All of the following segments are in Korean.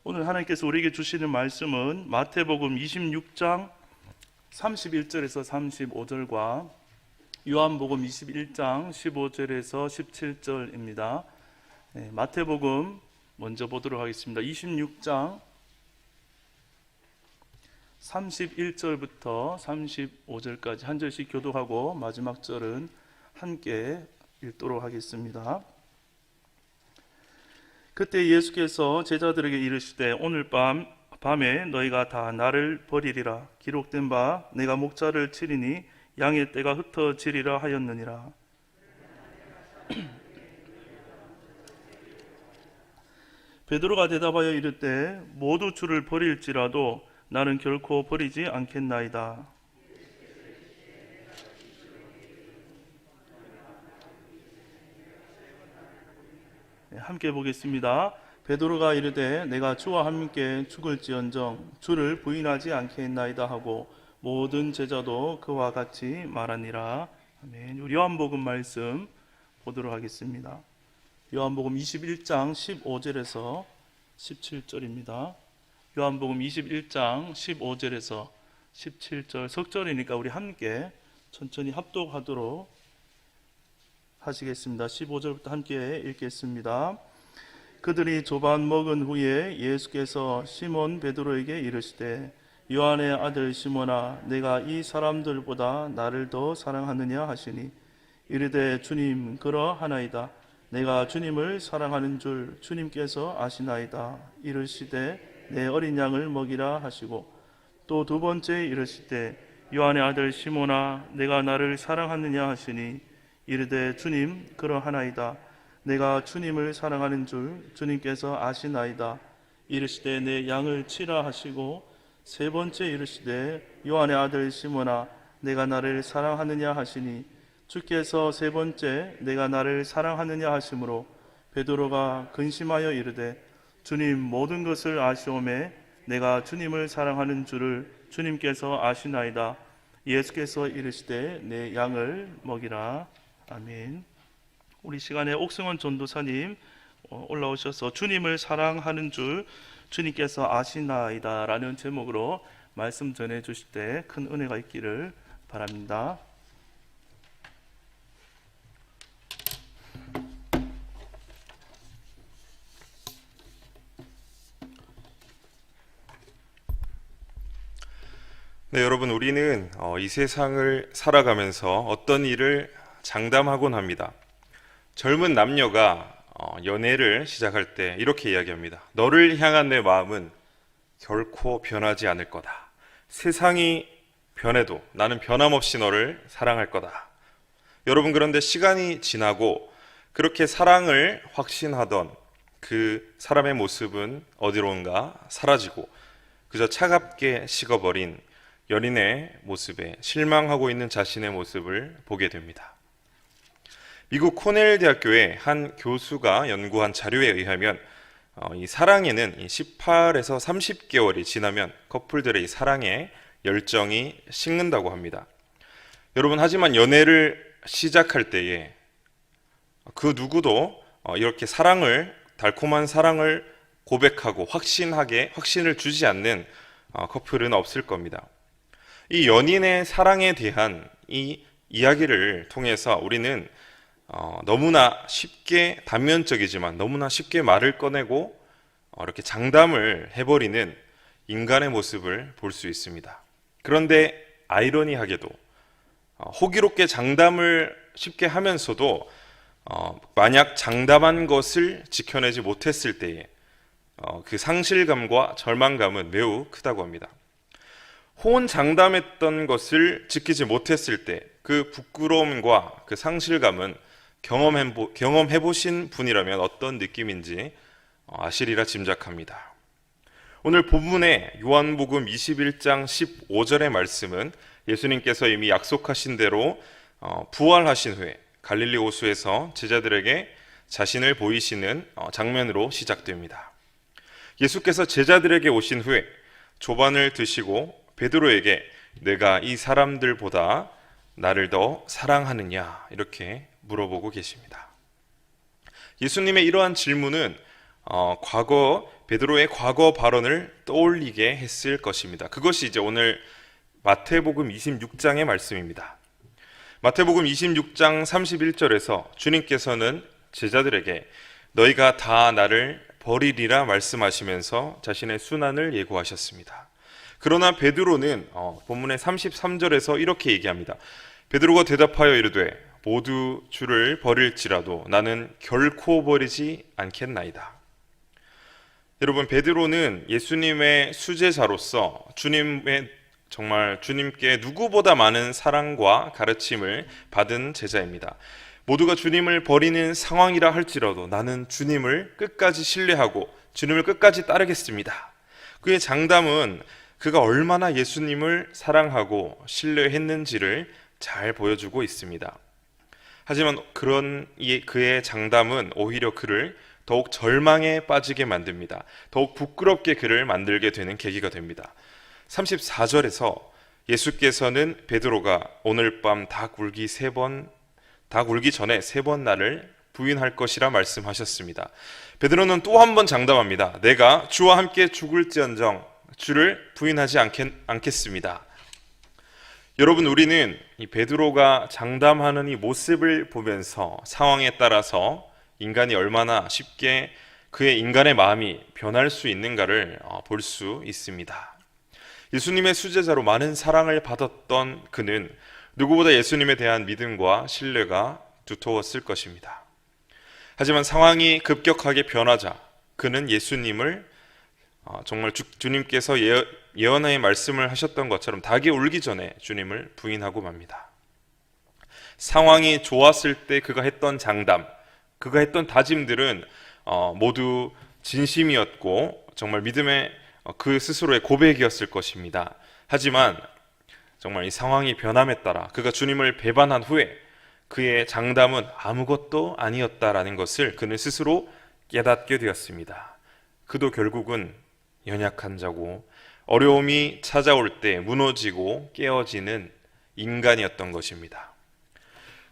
오늘 하나님께서 우리에게 주시는 말씀은 마태복음 26장 31절에서 35절과 요한복음 21장 15절에서 17절입니다. 마태복음 먼저 보도록 하겠습니다. 26장 31절부터 35절까지 한 절씩 교독하고 마지막 절은 함께 읽도록 하겠습니다. 그때 예수께서 제자들에게 이르시되 오늘 밤에 너희가 다 나를 버리리라. 기록된 바 내가 목자를 치리니 양의 떼가 흩어지리라 하였느니라. 베드로가 대답하여 이르되 모두 주를 버릴지라도 나는 결코 버리지 않겠나이다. 함께 보겠습니다. 베드로가 이르되 내가 주와 함께 죽을지언정 주를 부인하지 않겠나이다 하고 모든 제자도 그와 같이 말하니라. 아멘. 우리 요한복음 말씀 보도록 하겠습니다. 요한복음 21장 15절에서 17절입니다. 요한복음 21장 15절에서 17절 석절이니까 우리 함께 천천히 합독하도록 하시겠습니다. 15절부터 함께 읽겠습니다. 그들이 조반 먹은 후에 예수께서 시몬 베드로에게 이르시되 요한의 아들 시몬아 내가 이 사람들보다 나를 더 사랑하느냐 하시니 이르되 주님 그러하나이다. 내가 주님을 사랑하는 줄 주님께서 아시나이다. 이르시되 내 어린 양을 먹이라 하시고 또 두 번째 이르시되 요한의 아들 시몬아 내가 나를 사랑하느냐 하시니 이르되 주님 그러하나이다. 내가 주님을 사랑하는 줄 주님께서 아시나이다. 이르시되 내 양을 치라 하시고 세 번째 이르시되 요한의 아들 시몬아 내가 나를 사랑하느냐 하시니 주께서 세 번째 내가 나를 사랑하느냐 하시므로 베드로가 근심하여 이르되 주님 모든 것을 아시오매 내가 주님을 사랑하는 줄을 주님께서 아시나이다. 예수께서 이르시되 내 양을 먹이라. 아멘. 우리 시간에 옥승원 전도사님 올라오셔서 주님을 사랑하는 줄 주님께서 아시나이다 라는 제목으로 말씀 전해 주실 때 큰 은혜가 있기를 바랍니다. 네, 여러분, 우리는 이 세상을 살아가면서 어떤 일을 장담하곤 합니다. 젊은 남녀가 연애를 시작할 때 이렇게 이야기합니다. 너를 향한 내 마음은 결코 변하지 않을 거다. 세상이 변해도 나는 변함없이 너를 사랑할 거다. 여러분, 그런데 시간이 지나고 그렇게 사랑을 확신하던 그 사람의 모습은 어디론가 사라지고 그저 차갑게 식어버린 연인의 모습에 실망하고 있는 자신의 모습을 보게 됩니다. 미국 코넬 대학교의 한 교수가 연구한 자료에 의하면 이 사랑에는 18에서 30개월이 지나면 커플들의 이 사랑에 열정이 식는다고 합니다. 여러분, 하지만 연애를 시작할 때에 그 누구도 이렇게 달콤한 사랑을 고백하고 확신을 주지 않는 커플은 없을 겁니다. 이 연인의 사랑에 대한 이 이야기를 통해서 우리는 너무나 쉽게 단면적이지만 너무나 쉽게 말을 꺼내고 이렇게 장담을 해버리는 인간의 모습을 볼 수 있습니다. 그런데 아이러니하게도 호기롭게 장담을 쉽게 하면서도 만약 장담한 것을 지켜내지 못했을 때에 그 상실감과 절망감은 매우 크다고 합니다. 호언장담했던 것을 지키지 못했을 때 그 부끄러움과 그 상실감은 경험해보신 분이라면 어떤 느낌인지 아시리라 짐작합니다. 오늘 본문의 요한복음 21장 15절의 말씀은 예수님께서 이미 약속하신 대로 부활하신 후에 갈릴리 호수에서 제자들에게 자신을 보이시는 장면으로 시작됩니다. 예수께서 제자들에게 오신 후에 조반을 드시고 베드로에게 내가 이 사람들보다 나를 더 사랑하느냐 이렇게 물어보고 계십니다. 예수님의 이러한 질문은 베드로의 과거 발언을 떠올리게 했을 것입니다. 그것이 이제 오늘 마태복음 26장의 말씀입니다. 마태복음 26장 31절에서 주님께서는 제자들에게 너희가 다 나를 버리리라 말씀하시면서 자신의 순환을 예고하셨습니다. 그러나 베드로는 본문의 33절에서 이렇게 얘기합니다. 베드로가 대답하여 이르되 모두 주를 버릴지라도 나는 결코 버리지 않겠나이다. 여러분, 베드로는 예수님의 수제자로서 주님께 누구보다 많은 사랑과 가르침을 받은 제자입니다. 모두가 주님을 버리는 상황이라 할지라도 나는 주님을 끝까지 신뢰하고 주님을 끝까지 따르겠습니다. 그의 장담은 그가 얼마나 예수님을 사랑하고 신뢰했는지를 잘 보여주고 있습니다. 하지만 그의 장담은 오히려 그를 더욱 절망에 빠지게 만듭니다. 더욱 부끄럽게 그를 만들게 되는 계기가 됩니다. 34절에서 예수께서는 베드로가 오늘 밤 닭 울기 전에 3번 나를 부인할 것이라 말씀하셨습니다. 베드로는 또 한 번 장담합니다. 내가 주와 함께 죽을지언정 주를 부인하지 않겠습니다. 여러분, 우리는 이 베드로가 장담하는 이 모습을 보면서 상황에 따라서 인간이 얼마나 쉽게 그의 인간의 마음이 변할 수 있는가를 볼 수 있습니다. 예수님의 수제자로 많은 사랑을 받았던 그는 누구보다 예수님에 대한 믿음과 신뢰가 두터웠을 것입니다. 하지만 상황이 급격하게 변하자 그는 예수님을 정말 주님께서 예언의 말씀을 하셨던 것처럼 닭이 울기 전에 주님을 부인하고 맙니다. 상황이 좋았을 때 그가 했던 장담, 그가 했던 다짐들은 모두 진심이었고 정말 믿음의 그 스스로의 고백이었을 것입니다. 하지만 정말 이 상황이 변함에 따라 그가 주님을 배반한 후에 그의 장담은 아무것도 아니었다라는 것을 그는 스스로 깨닫게 되었습니다. 그도 결국은 연약한 자고 어려움이 찾아올 때 무너지고 깨어지는 인간이었던 것입니다.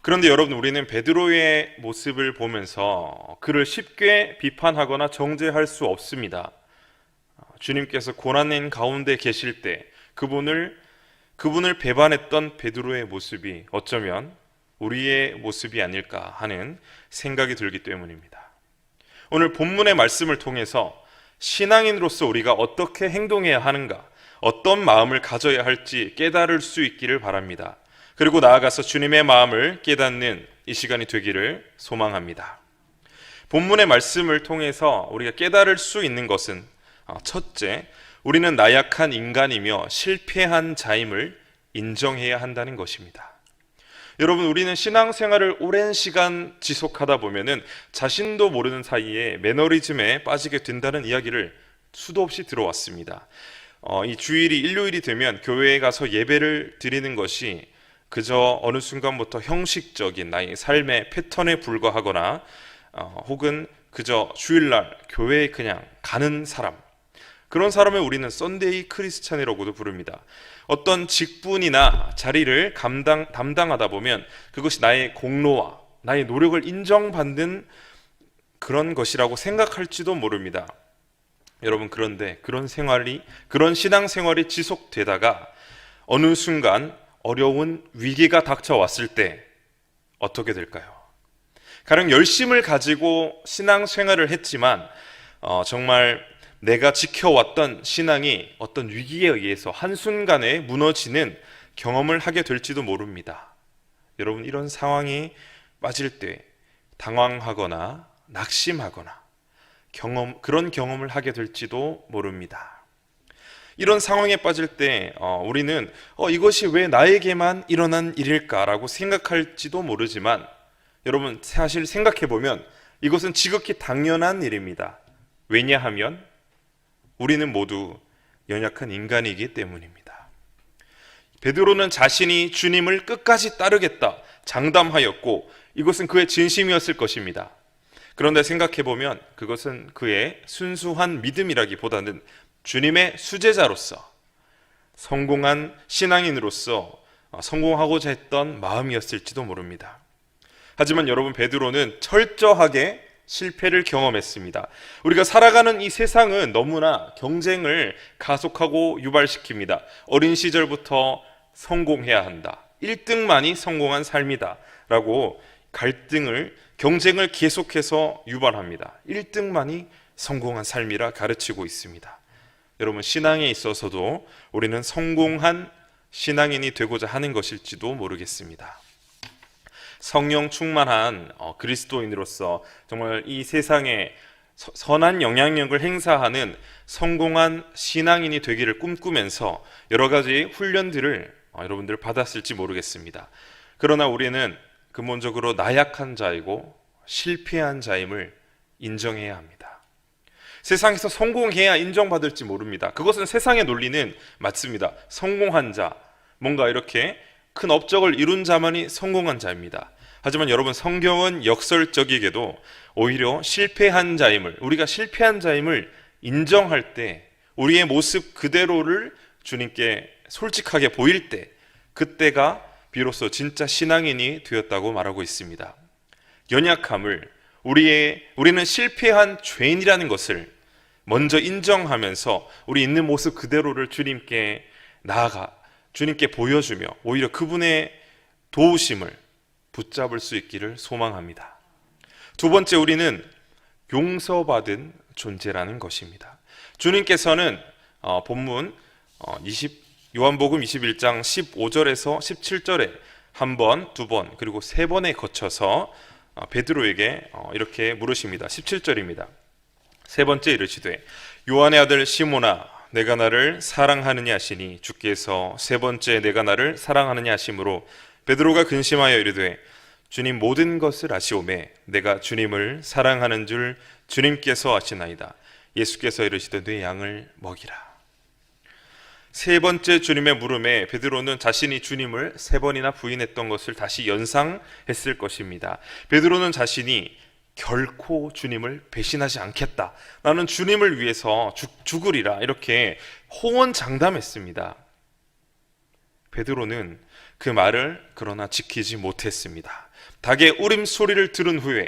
그런데 여러분, 우리는 베드로의 모습을 보면서 그를 쉽게 비판하거나 정죄할 수 없습니다. 주님께서 고난인 가운데 계실 때 그분을 배반했던 베드로의 모습이 어쩌면 우리의 모습이 아닐까 하는 생각이 들기 때문입니다. 오늘 본문의 말씀을 통해서 신앙인으로서 우리가 어떻게 행동해야 하는가, 어떤 마음을 가져야 할지 깨달을 수 있기를 바랍니다. 그리고 나아가서 주님의 마음을 깨닫는 이 시간이 되기를 소망합니다. 본문의 말씀을 통해서 우리가 깨달을 수 있는 것은 첫째, 우리는 나약한 인간이며 실패한 자임을 인정해야 한다는 것입니다. 여러분, 우리는 신앙생활을 오랜 시간 지속하다 보면은 자신도 모르는 사이에 매너리즘에 빠지게 된다는 이야기를 수도 없이 들어왔습니다. 이 주일이 일요일이 되면 교회에 가서 예배를 드리는 것이 그저 어느 순간부터 형식적인 나의 삶의 패턴에 불과하거나 혹은 그저 주일날 교회에 그냥 가는 사람, 그런 사람을 우리는 썬데이 크리스찬이라고도 부릅니다. 어떤 직분이나 자리를 담당하다 보면 그것이 나의 공로와 나의 노력을 인정받는 그런 것이라고 생각할지도 모릅니다. 여러분, 그런데 그런 신앙생활이 지속되다가 어느 순간 어려운 위기가 닥쳐왔을 때 어떻게 될까요? 가령 열심을 가지고 신앙생활을 했지만 정말 내가 지켜왔던 신앙이 어떤 위기에 의해서 한순간에 무너지는 경험을 하게 될지도 모릅니다. 여러분, 이런 상황이 빠질 때 당황하거나 낙심하거나 그런 경험을 하게 될지도 모릅니다. 이런 상황에 빠질 때 우리는 이것이 왜 나에게만 일어난 일일까라고 생각할지도 모르지만 여러분, 사실 생각해보면 이것은 지극히 당연한 일입니다. 왜냐하면 우리는 모두 연약한 인간이기 때문입니다. 베드로는 자신이 주님을 끝까지 따르겠다 장담하였고 이것은 그의 진심이었을 것입니다. 그런데 생각해보면 그것은 그의 순수한 믿음이라기보다는 주님의 수제자로서 성공한 신앙인으로서 성공하고자 했던 마음이었을지도 모릅니다. 하지만 여러분, 베드로는 철저하게 실패를 경험했습니다. 우리가 살아가는 이 세상은 너무나 경쟁을 가속하고 유발시킵니다. 어린 시절부터 성공해야 한다. 1등만이 성공한 삶이다. 라고 경쟁을 계속해서 유발합니다. 1등만이 성공한 삶이라 가르치고 있습니다. 여러분, 신앙에 있어서도 우리는 성공한 신앙인이 되고자 하는 것일지도 모르겠습니다. 성령 충만한 그리스도인으로서 정말 이 세상에 선한 영향력을 행사하는 성공한 신앙인이 되기를 꿈꾸면서 여러 가지 훈련들을 여러분들 받았을지 모르겠습니다. 그러나 우리는 근본적으로 나약한 자이고 실패한 자임을 인정해야 합니다. 세상에서 성공해야 인정받을지 모릅니다. 그것은 세상의 논리는 맞습니다. 성공한 자, 뭔가 이렇게 큰 업적을 이룬 자만이 성공한 자입니다. 하지만 여러분, 성경은 역설적이게도 오히려 우리가 실패한 자임을 인정할 때, 우리의 모습 그대로를 주님께 솔직하게 보일 때, 그때가 비로소 진짜 신앙인이 되었다고 말하고 있습니다. 연약함을, 우리는 실패한 죄인이라는 것을 먼저 인정하면서 우리 있는 모습 그대로를 주님께 보여주며 오히려 그분의 도우심을 붙잡을 수 있기를 소망합니다. 두 번째, 우리는 용서받은 존재라는 것입니다. 주님께서는 본문 요한복음 21장 15절에서 17절에 한 번, 두 번, 그리고 세 번에 거쳐서 베드로에게 이렇게 물으십니다. 17절입니다. 세 번째 이르시되 요한의 아들 시몬아, 내가 나를 사랑하느냐 하시니 주께서 세 번째 내가 나를 사랑하느냐 하심으로 베드로가 근심하여 이르되 주님 모든 것을 아시오매 내가 주님을 사랑하는 줄 주님께서 아시나이다. 예수께서 이르시되 내 양을 먹이라. 세 번째 주님의 물음에 베드로는 자신이 주님을 세 번이나 부인했던 것을 다시 연상했을 것입니다. 베드로는 자신이 결코 주님을 배신하지 않겠다, 나는 주님을 위해서 죽으리라, 이렇게 호언장담했습니다. 베드로는 그 말을 그러나 지키지 못했습니다. 닭의 울음소리를 들은 후에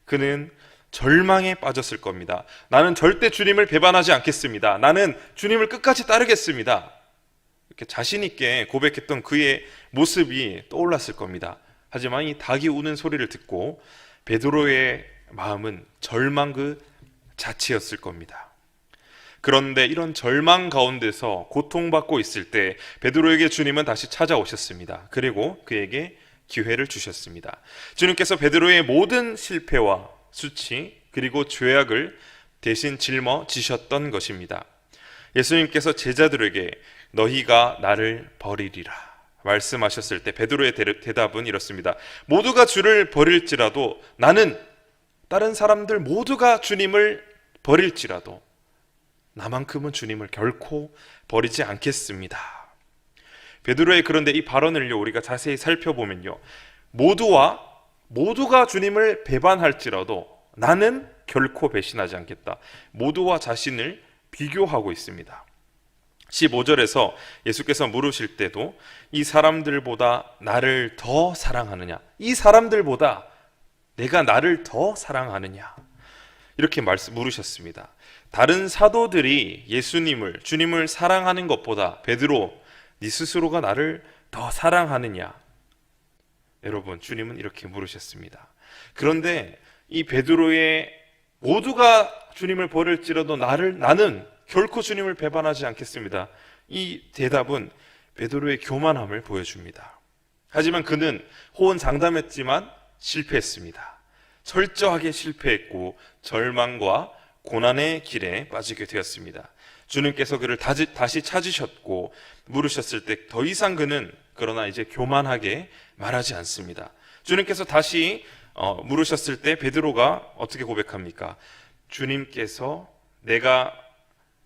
그는 절망에 빠졌을 겁니다. 나는 절대 주님을 배반하지 않겠습니다. 나는 주님을 끝까지 따르겠습니다. 이렇게 자신 있게 고백했던 그의 모습이 떠올랐을 겁니다. 하지만 이 닭이 우는 소리를 듣고 베드로의 마음은 절망 그 자체였을 겁니다. 그런데 이런 절망 가운데서 고통받고 있을 때 베드로에게 주님은 다시 찾아오셨습니다. 그리고 그에게 기회를 주셨습니다. 주님께서 베드로의 모든 실패와 수치 그리고 죄악을 대신 짊어지셨던 것입니다. 예수님께서 제자들에게 너희가 나를 버리리라 말씀하셨을 때 베드로의 대답은 이렇습니다. 모두가 주를 버릴지라도, 나는 다른 사람들 모두가 주님을 버릴지라도 나만큼은 주님을 결코 버리지 않겠습니다. 베드로의 그런데 이 발언을요, 우리가 자세히 살펴보면요, 모두가 주님을 배반할지라도 나는 결코 배신하지 않겠다, 모두와 자신을 비교하고 있습니다. 15절에서 예수께서 물으실 때도 이 사람들보다 나를 더 사랑하느냐, 이 사람들보다 내가 나를 더 사랑하느냐, 이렇게 물으셨습니다. 다른 사도들이 주님을 사랑하는 것보다 베드로, 네 스스로가 나를 더 사랑하느냐? 여러분, 주님은 이렇게 물으셨습니다. 그런데 이 베드로의 모두가 주님을 버릴지라도 나는 결코 주님을 배반하지 않겠습니다, 이 대답은 베드로의 교만함을 보여줍니다. 하지만 그는 호언장담했지만 실패했습니다. 철저하게 실패했고 절망과 고난의 길에 빠지게 되었습니다. 주님께서 그를 다시 찾으셨고 물으셨을 때 더 이상 그는 그러나 이제 교만하게 말하지 않습니다. 주님께서 다시 물으셨을 때 베드로가 어떻게 고백합니까? 주님께서 내가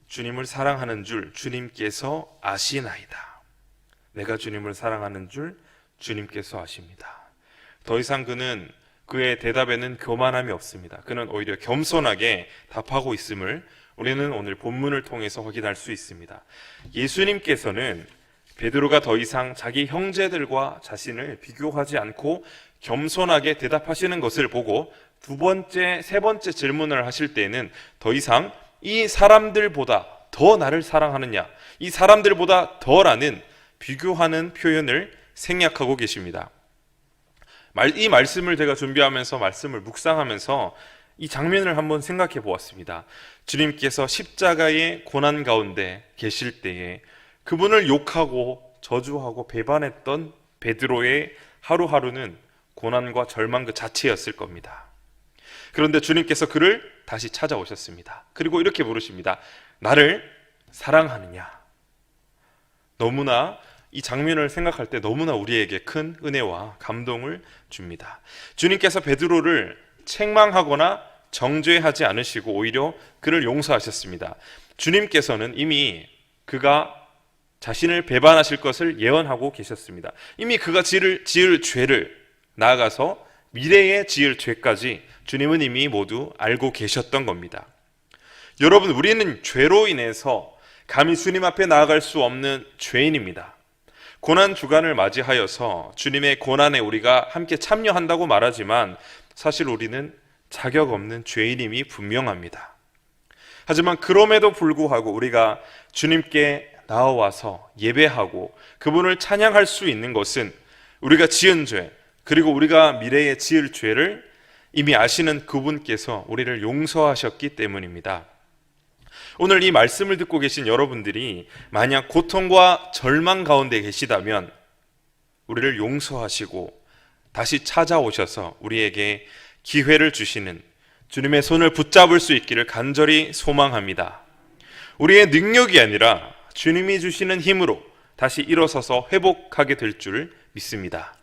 주님을 사랑하는 줄 주님께서 아시나이다. 내가 주님을 사랑하는 줄 주님께서 아십니다. 더 이상 그의 대답에는 교만함이 없습니다. 그는 오히려 겸손하게 답하고 있음을 우리는 오늘 본문을 통해서 확인할 수 있습니다. 예수님께서는 베드로가 더 이상 자기 형제들과 자신을 비교하지 않고 겸손하게 대답하시는 것을 보고 두 번째, 세 번째 질문을 하실 때에는 더 이상 이 사람들보다 더 나를 사랑하느냐, 이 사람들보다 더라는 비교하는 표현을 생략하고 계십니다. 이 말씀을 제가 준비하면서 말씀을 묵상하면서 이 장면을 한번 생각해 보았습니다. 주님께서 십자가의 고난 가운데 계실 때에 그분을 욕하고 저주하고 배반했던 베드로의 하루하루는 고난과 절망 그 자체였을 겁니다. 그런데 주님께서 그를 다시 찾아오셨습니다. 그리고 이렇게 물으십니다. 나를 사랑하느냐? 너무나 이 장면을 생각할 때 너무나 우리에게 큰 은혜와 감동을 줍니다. 주님께서 베드로를 책망하거나 정죄하지 않으시고 오히려 그를 용서하셨습니다. 주님께서는 이미 그가 자신을 배반하실 것을 예언하고 계셨습니다. 이미 그가 지을 죄를 나아가서 미래에 지을 죄까지 주님은 이미 모두 알고 계셨던 겁니다. 여러분, 우리는 죄로 인해서 감히 주님 앞에 나아갈 수 없는 죄인입니다. 고난 주간을 맞이하여서 주님의 고난에 우리가 함께 참여한다고 말하지만 사실 우리는 자격 없는 죄인임이 분명합니다. 하지만 그럼에도 불구하고 우리가 주님께 나와서 예배하고 그분을 찬양할 수 있는 것은 우리가 지은 죄, 그리고 우리가 미래에 지을 죄를 이미 아시는 그분께서 우리를 용서하셨기 때문입니다. 오늘 이 말씀을 듣고 계신 여러분들이 만약 고통과 절망 가운데 계시다면 우리를 용서하시고 다시 찾아오셔서 우리에게 기회를 주시는 주님의 손을 붙잡을 수 있기를 간절히 소망합니다. 우리의 능력이 아니라 주님이 주시는 힘으로 다시 일어서서 회복하게 될 줄 믿습니다.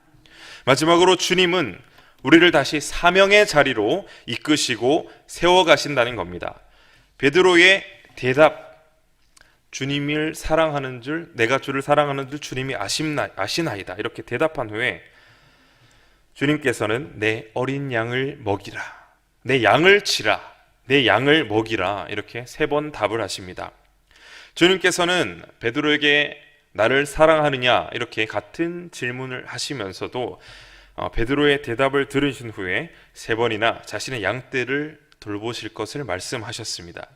마지막으로 주님은 우리를 다시 사명의 자리로 이끄시고 세워가신다는 겁니다. 베드로의 대답, 주님을 사랑하는 줄, 내가 주를 사랑하는 줄 주님이 아시나이다, 이렇게 대답한 후에 주님께서는 내 어린 양을 먹이라, 내 양을 치라, 내 양을 먹이라, 이렇게 3번 답을 하십니다. 주님께서는 베드로에게 나를 사랑하느냐 이렇게 같은 질문을 하시면서도 베드로의 대답을 들으신 후에 3번이나 자신의 양떼를 돌보실 것을 말씀하셨습니다.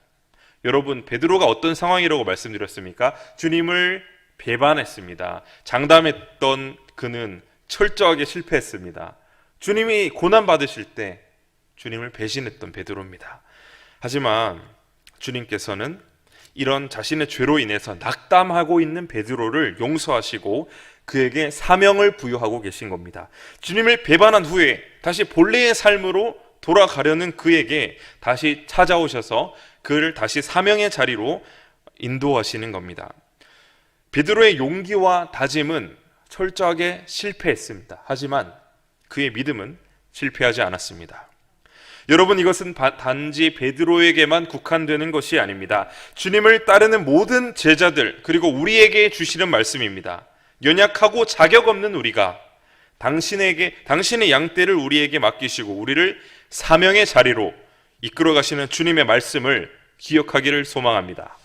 여러분, 베드로가 어떤 상황이라고 말씀드렸습니까? 주님을 배반했습니다. 장담했던 그는 철저하게 실패했습니다. 주님이 고난받으실 때 주님을 배신했던 베드로입니다. 하지만 주님께서는 이런 자신의 죄로 인해서 낙담하고 있는 베드로를 용서하시고 그에게 사명을 부여하고 계신 겁니다. 주님을 배반한 후에 다시 본래의 삶으로 돌아가려는 그에게 다시 찾아오셔서 그를 다시 사명의 자리로 인도하시는 겁니다. 베드로의 용기와 다짐은 철저하게 실패했습니다. 하지만 그의 믿음은 실패하지 않았습니다. 여러분, 이것은 단지 베드로에게만 국한되는 것이 아닙니다. 주님을 따르는 모든 제자들, 그리고 우리에게 주시는 말씀입니다. 연약하고 자격 없는 우리가 당신의 양떼를 우리에게 맡기시고 우리를 사명의 자리로 이끌어 가시는 주님의 말씀을 기억하기를 소망합니다.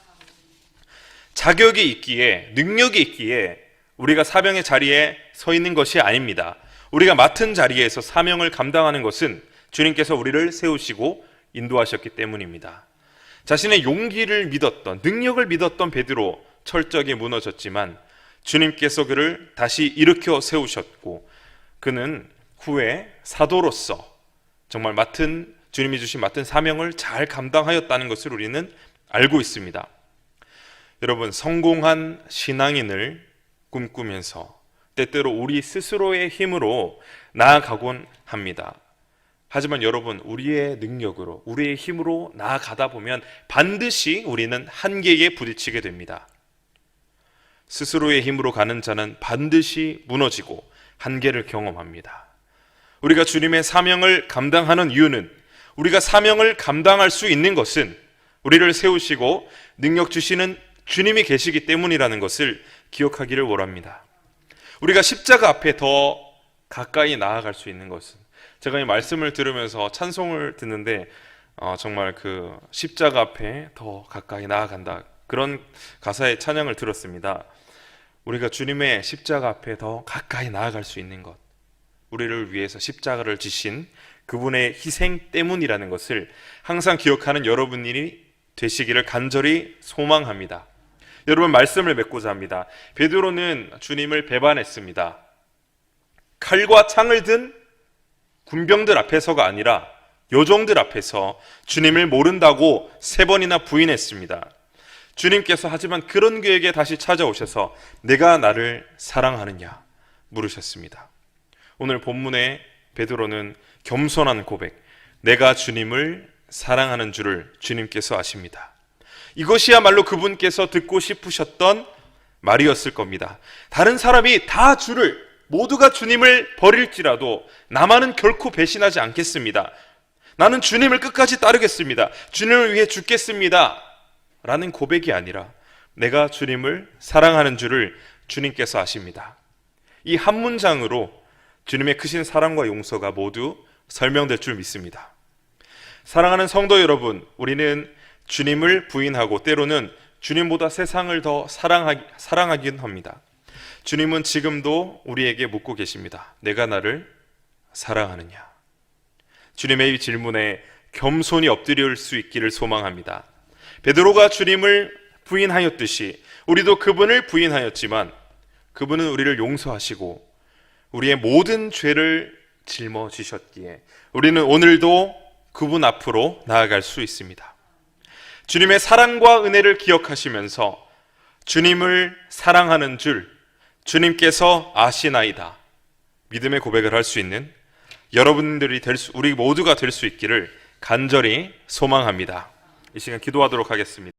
자격이 있기에, 능력이 있기에 우리가 사명의 자리에 서 있는 것이 아닙니다. 우리가 맡은 자리에서 사명을 감당하는 것은 주님께서 우리를 세우시고 인도하셨기 때문입니다. 자신의 용기를 믿었던, 능력을 믿었던 베드로 철저하게 무너졌지만 주님께서 그를 다시 일으켜 세우셨고 그는 후에 사도로서 정말 주님이 주신 맡은 사명을 잘 감당하였다는 것을 우리는 알고 있습니다. 여러분, 성공한 신앙인을 꿈꾸면서 때때로 우리 스스로의 힘으로 나아가곤 합니다. 하지만 여러분, 우리의 능력으로, 우리의 힘으로 나아가다 보면 반드시 우리는 한계에 부딪히게 됩니다. 스스로의 힘으로 가는 자는 반드시 무너지고 한계를 경험합니다. 우리가 주님의 사명을 감당하는 이유는, 우리가 사명을 감당할 수 있는 것은 우리를 세우시고 능력 주시는 주님이 계시기 때문이라는 것을 기억하기를 원합니다. 우리가 십자가 앞에 더 가까이 나아갈 수 있는 것은, 제가 이 말씀을 들으면서 찬송을 듣는데 정말 그 십자가 앞에 더 가까이 나아간다, 그런 가사의 찬양을 들었습니다. 우리가 주님의 십자가 앞에 더 가까이 나아갈 수 있는 것, 우리를 위해서 십자가를 지신 그분의 희생 때문이라는 것을 항상 기억하는 여러분이 되시기를 간절히 소망합니다. 여러분, 말씀을 맺고자 합니다. 베드로는 주님을 배반했습니다. 칼과 창을 든 군병들 앞에서가 아니라 요정들 앞에서 주님을 모른다고 3번이나 부인했습니다. 주님께서 하지만 그런 그에게 다시 찾아오셔서 내가 나를 사랑하느냐 물으셨습니다. 오늘 본문의 베드로는 겸손한 고백, 내가 주님을 사랑하는 줄을 주님께서 아십니다. 이것이야말로 그분께서 듣고 싶으셨던 말이었을 겁니다. 다른 사람이 다 모두가 주님을 버릴지라도 나만은 결코 배신하지 않겠습니다. 나는 주님을 끝까지 따르겠습니다. 주님을 위해 죽겠습니다. 라는 고백이 아니라 내가 주님을 사랑하는 줄을 주님께서 아십니다. 이 한 문장으로 주님의 크신 사랑과 용서가 모두 설명될 줄 믿습니다. 사랑하는 성도 여러분, 우리는 주님을 부인하고 때로는 주님보다 세상을 더 사랑하긴 합니다. 주님은 지금도 우리에게 묻고 계십니다. 내가 나를 사랑하느냐? 주님의 이 질문에 겸손히 엎드릴 수 있기를 소망합니다. 베드로가 주님을 부인하였듯이 우리도 그분을 부인하였지만 그분은 우리를 용서하시고 우리의 모든 죄를 짊어지셨기에 우리는 오늘도 그분 앞으로 나아갈 수 있습니다. 주님의 사랑과 은혜를 기억하시면서 주님을 사랑하는 줄 주님께서 아시나이다 믿음의 고백을 할 수 있는 여러분들이 우리 모두가 될 수 있기를 간절히 소망합니다. 이 시간 기도하도록 하겠습니다.